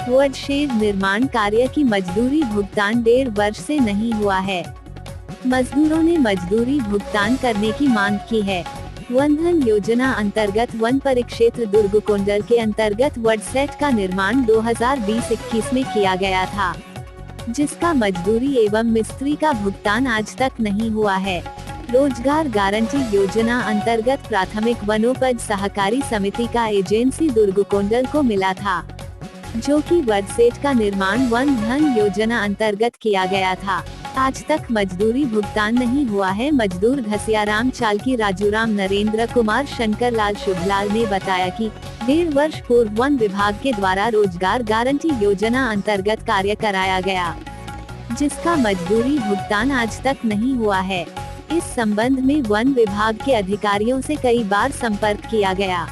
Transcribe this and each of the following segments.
वडशेड निर्माण कार्य की मजदूरी भुगतान 1.5 वर्ष से नहीं हुआ है। मजदूरों ने मजदूरी भुगतान करने की मांग की है। वन धन योजना अंतर्गत वन परिक्षेत्र दुर्ग कोंडल के अंतर्गत वडसेट का निर्माण 2020-21 में किया गया था, जिसका मजदूरी एवं मिस्त्री का भुगतान आज तक नहीं हुआ है। रोजगार गारंटी योजना अंतर्गत प्राथमिक वनोपज सहकारी समिति का एजेंसी दुर्ग कोंडल को मिला था, जो कि वडसेट का निर्माण वन धन योजना अंतर्गत किया गया था। आज तक मजदूरी भुगतान नहीं हुआ है। मजदूर घसियाराम चालकी राजूराम नरेंद्र कुमार शंकर लाल शुभलाल ने बताया कि 1.5 वर्ष पूर्व वन विभाग के द्वारा रोजगार गारंटी योजना अंतर्गत कार्य कराया गया, जिसका मजदूरी भुगतान आज तक नहीं हुआ है। इस संबंध में वन विभाग के अधिकारियों से कई बार संपर्क किया गया,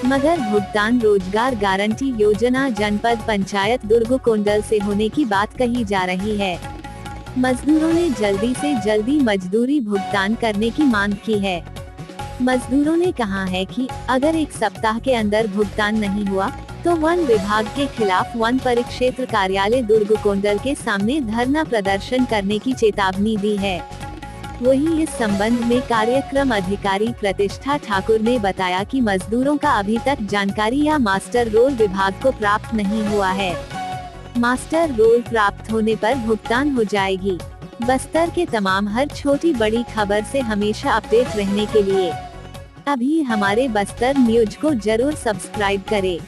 मगर भुगतान रोजगार गारंटी योजना जनपद पंचायत दुर्ग कोंडल से होने की बात कही जा रही है। मजदूरों ने जल्दी से जल्दी मजदूरी भुगतान करने की मांग की है। मजदूरों ने कहा है कि अगर 1 सप्ताह के अंदर भुगतान नहीं हुआ तो वन विभाग के खिलाफ वन परिक्षेत्र कार्यालय दुर्ग कोंडल के सामने धरना प्रदर्शन करने की चेतावनी दी है। वहीं इस संबंध में कार्यक्रम अधिकारी प्रतिष्ठा ठाकुर ने बताया कि मजदूरों का अभी तक जानकारी या मास्टर रोल विभाग को प्राप्त नहीं हुआ है। मास्टर रोल प्राप्त होने पर भुगतान हो जाएगी। बस्तर के तमाम हर छोटी बड़ी खबर से हमेशा अपडेट रहने के लिए अभी हमारे बस्तर न्यूज को जरूर सब्सक्राइब करें।